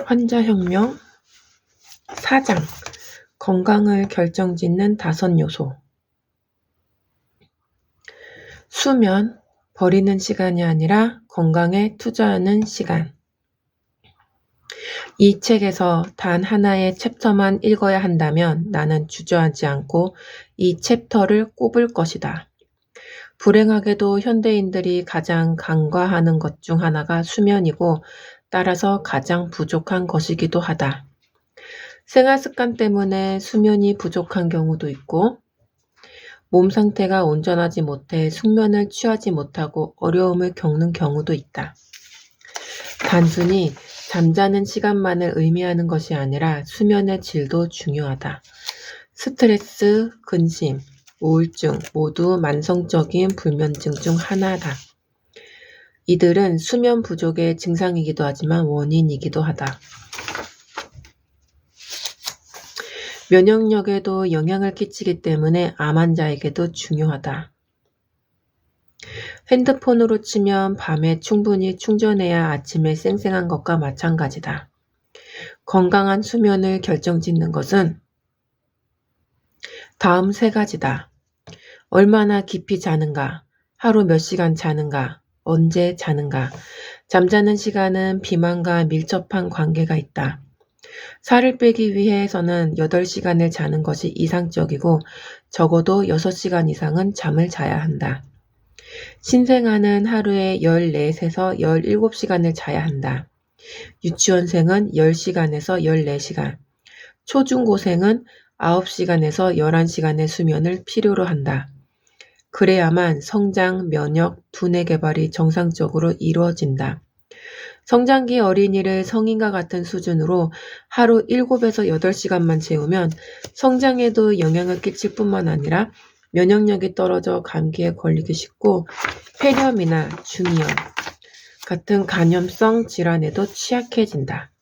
환자혁명 4장 건강을 결정짓는 5요소. 수면, 버리는 시간이 아니라 건강에 투자하는 시간. 이 책에서 단 하나의 챕터만 읽어야 한다면 나는 주저하지 않고 이 챕터를 꼽을 것이다. 불행하게도 현대인들이 가장 간과하는 것 중 하나가 수면이고 따라서 가장 부족한 것이기도 하다. 생활 습관 때문에 수면이 부족한 경우도 있고 몸 상태가 온전하지 못해 숙면을 취하지 못하고 어려움을 겪는 경우도 있다. 단순히 잠자는 시간만을 의미하는 것이 아니라 수면의 질도 중요하다. 스트레스, 근심, 우울증 모두 만성적인 불면증 중 하나다. 이들은 수면 부족의 증상이기도 하지만 원인이기도 하다. 면역력에도 영향을 끼치기 때문에 암 환자에게도 중요하다. 핸드폰으로 치면 밤에 충분히 충전해야 아침에 쌩쌩한 것과 마찬가지다. 건강한 수면을 결정짓는 것은 다음 3가지다. 얼마나 깊이 자는가, 하루 몇 시간 자는가, 언제 자는가. 잠자는 시간은 비만과 밀접한 관계가 있다. 살을 빼기 위해서는 8시간을 자는 것이 이상적이고 적어도 6시간 이상은 잠을 자야 한다. 신생아는 하루에 14에서 17시간을 자야 한다. 유치원생은 10시간에서 14시간, 초중고생은 9시간에서 11시간의 수면을 필요로 한다. 그래야만 성장, 면역, 두뇌 개발이 정상적으로 이루어진다. 성장기 어린이를 성인과 같은 수준으로 하루 7에서 8시간만 재우면 성장에도 영향을 끼칠 뿐만 아니라 면역력이 떨어져 감기에 걸리기 쉽고 폐렴이나 중이염 같은 간염성 질환에도 취약해진다.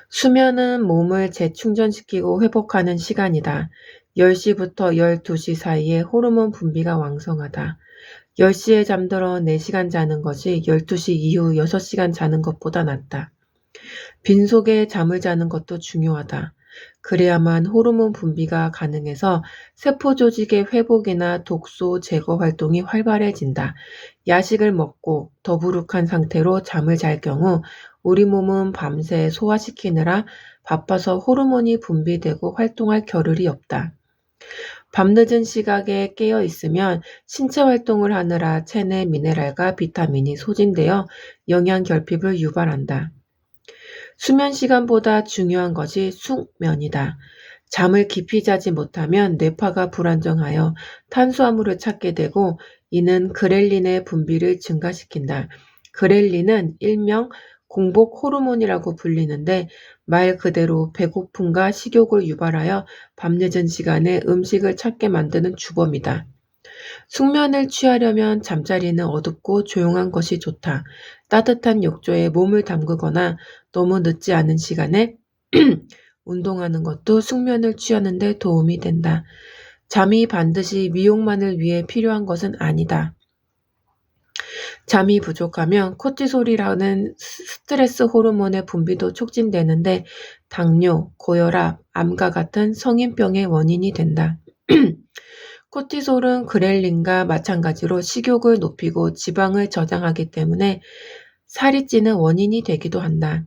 수면은 몸을 재충전시키고 회복하는 시간이다. 10시부터 12시 사이에 호르몬 분비가 왕성하다. 10시에 잠들어 4시간 자는 것이 12시 이후 6시간 자는 것보다 낫다. 빈속에 잠을 자는 것도 중요하다. 그래야만 호르몬 분비가 가능해서 세포 조직의 회복이나 독소 제거 활동이 활발해진다. 야식을 먹고 더부룩한 상태로 잠을 잘 경우 우리 몸은 밤새 소화시키느라 바빠서 호르몬이 분비되고 활동할 겨를이 없다. 밤늦은 시각에 깨어 있으면 신체 활동을 하느라 체내 미네랄과 비타민이 소진되어 영양 결핍을 유발한다. 수면 시간보다 중요한 것이 숙면이다. 잠을 깊이 자지 못하면 뇌파가 불안정하여 탄수화물을 찾게 되고 이는 그렐린의 분비를 증가시킨다. 그렐린은 일명 공복 호르몬이라고 불리는데 말 그대로 배고픔과 식욕을 유발하여 밤늦은 시간에 음식을 찾게 만드는 주범이다. 숙면을 취하려면 잠자리는 어둡고 조용한 것이 좋다. 따뜻한 욕조에 몸을 담그거나 너무 늦지 않은 시간에 운동하는 것도 숙면을 취하는 데 도움이 된다. 잠이 반드시 미용만을 위해 필요한 것은 아니다. 잠이 부족하면 코티솔이라는 스트레스 호르몬의 분비도 촉진되는데 당뇨, 고혈압, 암과 같은 성인병의 원인이 된다. 코티솔은 그렐린과 마찬가지로 식욕을 높이고 지방을 저장하기 때문에 살이 찌는 원인이 되기도 한다.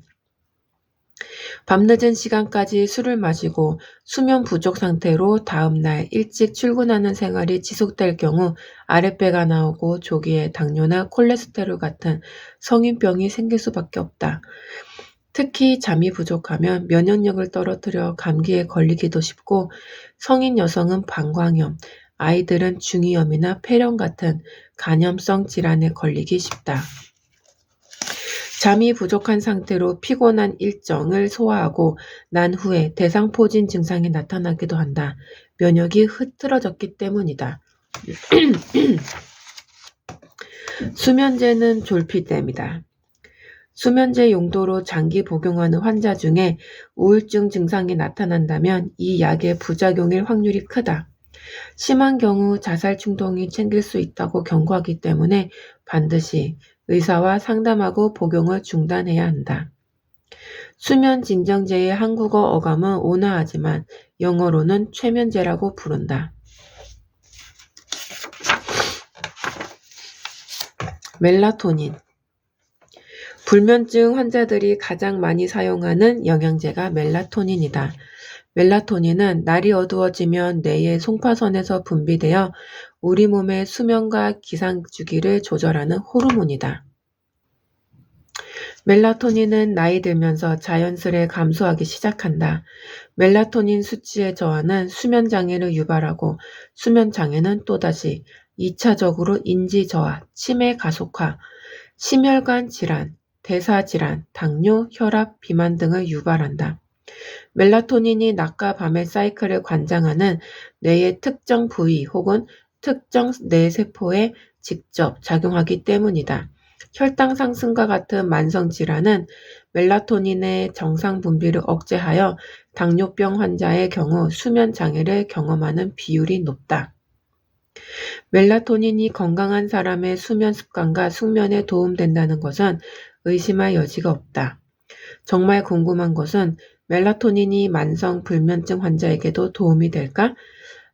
밤늦은 시간까지 술을 마시고 수면 부족 상태로 다음날 일찍 출근하는 생활이 지속될 경우 아랫배가 나오고 조기에 당뇨나 콜레스테롤 같은 성인병이 생길 수밖에 없다. 특히 잠이 부족하면 면역력을 떨어뜨려 감기에 걸리기도 쉽고 성인 여성은 방광염, 아이들은 중이염이나 폐렴 같은 간염성 질환에 걸리기 쉽다. 잠이 부족한 상태로 피곤한 일정을 소화하고 난 후에 대상포진 증상이 나타나기도 한다. 면역이 흐트러졌기 때문이다. 수면제는 졸피뎀이다. 수면제 용도로 장기 복용하는 환자 중에 우울증 증상이 나타난다면 이 약의 부작용일 확률이 크다. 심한 경우 자살 충동이 생길 수 있다고 경고하기 때문에 반드시 의사와 상담하고 복용을 중단해야 한다. 수면 진정제의 한국어 어감은 온화하지만 영어로는 최면제라고 부른다. 멜라토닌. 불면증 환자들이 가장 많이 사용하는 영양제가 멜라토닌이다. 멜라토닌은 날이 어두워지면 뇌의 송파선에서 분비되어 우리 몸의 수면과 기상주기를 조절하는 호르몬이다. 멜라토닌은 나이 들면서 자연스레 감소하기 시작한다. 멜라토닌 수치의 저하는 수면장애를 유발하고 수면장애는 또다시 2차적으로 인지저하, 치매 가속화, 심혈관 질환, 대사질환, 당뇨, 혈압, 비만 등을 유발한다. 멜라토닌이 낮과 밤의 사이클을 관장하는 뇌의 특정 부위 혹은 특정 뇌세포에 직접 작용하기 때문이다. 혈당 상승과 같은 만성 질환은 멜라토닌의 정상 분비를 억제하여 당뇨병 환자의 경우 수면 장애를 경험하는 비율이 높다. 멜라토닌이 건강한 사람의 수면 습관과 숙면에 도움된다는 것은 의심할 여지가 없다. 정말 궁금한 것은 멜라토닌이 만성 불면증 환자에게도 도움이 될까?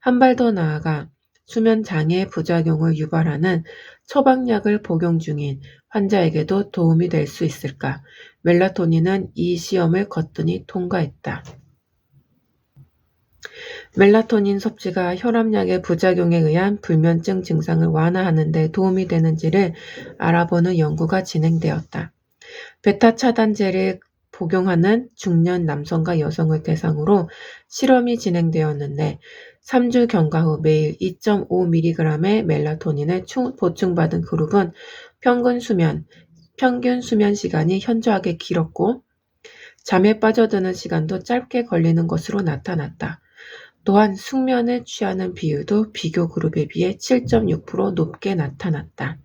한 발 더 나아가 수면 장애 부작용을 유발하는 처방약을 복용 중인 환자에게도 도움이 될 수 있을까? 멜라토닌은 이 시험을 거뜬히 통과했다. 멜라토닌 섭취가 혈압약의 부작용에 의한 불면증 증상을 완화하는 데 도움이 되는지를 알아보는 연구가 진행되었다. 베타 차단제를 복용하는 중년 남성과 여성을 대상으로 실험이 진행되었는데 3주 경과 후 매일 2.5mg의 멜라토닌을 보충받은 그룹은 평균 수면 시간이 현저하게 길었고 잠에 빠져드는 시간도 짧게 걸리는 것으로 나타났다. 또한 숙면에 취하는 비율도 비교 그룹에 비해 7.6% 높게 나타났다.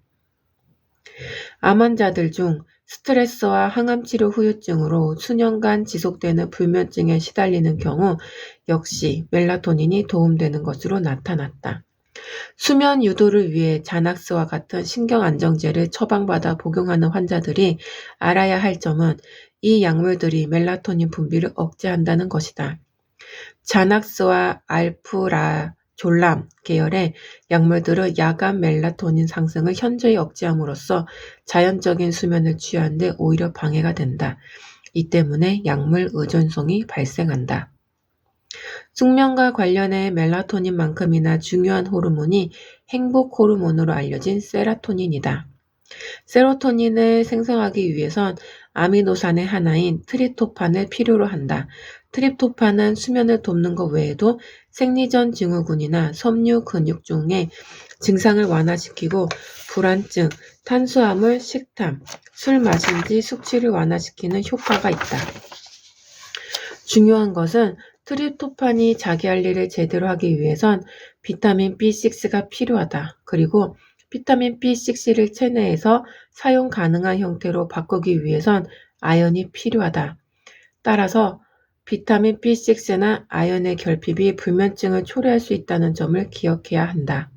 암 환자들 중 스트레스와 항암치료 후유증으로 수년간 지속되는 불면증에 시달리는 경우 역시 멜라토닌이 도움되는 것으로 나타났다. 수면 유도를 위해 자낙스와 같은 신경안정제를 처방받아 복용하는 환자들이 알아야 할 점은 이 약물들이 멜라토닌 분비를 억제한다는 것이다. 자낙스와 알프라졸람 계열의 약물들은 야간 멜라토닌 상승을 현저히 억제함으로써 자연적인 수면을 취하는 데 오히려 방해가 된다. 이 때문에 약물 의존성이 발생한다. 숙면과 관련해 멜라토닌만큼이나 중요한 호르몬이 행복 호르몬으로 알려진 세로토닌이다. 세로토닌을 생성하기 위해선 아미노산의 하나인 트립토판을 필요로 한다. 트립토판은 수면을 돕는 것 외에도 생리전 증후군이나 섬유 근육종의 증상을 완화시키고 불안증, 탄수화물, 식탐, 술 마신 뒤 숙취를 완화시키는 효과가 있다. 중요한 것은 트립토판이 자기 할 일을 제대로 하기 위해선 비타민 B6가 필요하다. 그리고 비타민 B6를 체내에서 사용 가능한 형태로 바꾸기 위해선 아연이 필요하다. 따라서 비타민 B6나 아연의 결핍이 불면증을 초래할 수 있다는 점을 기억해야 한다.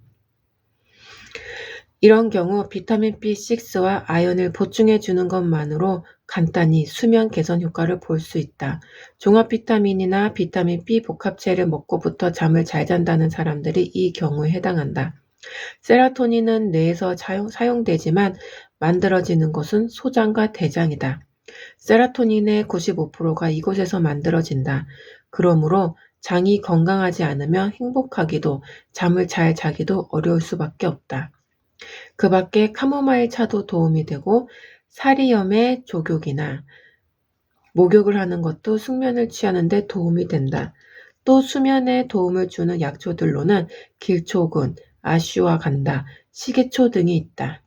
이런 경우 비타민 B6와 아연을 보충해 주는 것만으로 간단히 수면 개선 효과를 볼 수 있다. 종합 비타민이나 비타민 B 복합체를 먹고부터 잠을 잘 잔다는 사람들이 이 경우에 해당한다. 세로토닌은 뇌에서 사용되지만 만들어지는 것은 소장과 대장이다. 세로토닌의 95%가 이곳에서 만들어진다. 그러므로 장이 건강하지 않으면 행복하기도 잠을 잘 자기도 어려울 수밖에 없다. 그 밖에 카모마일 차도 도움이 되고 사리염의 족욕이나 목욕을 하는 것도 숙면을 취하는 데 도움이 된다. 또 수면에 도움을 주는 약초들로는 길초근, 아슈와간다, 시계초 등이 있다.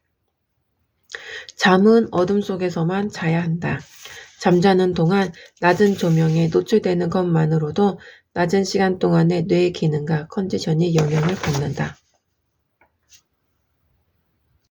잠은 어둠 속에서만 자야 한다. 잠자는 동안 낮은 조명에 노출되는 것만으로도 낮은 시간 동안의 뇌 기능과 컨디션이 영향을 받는다.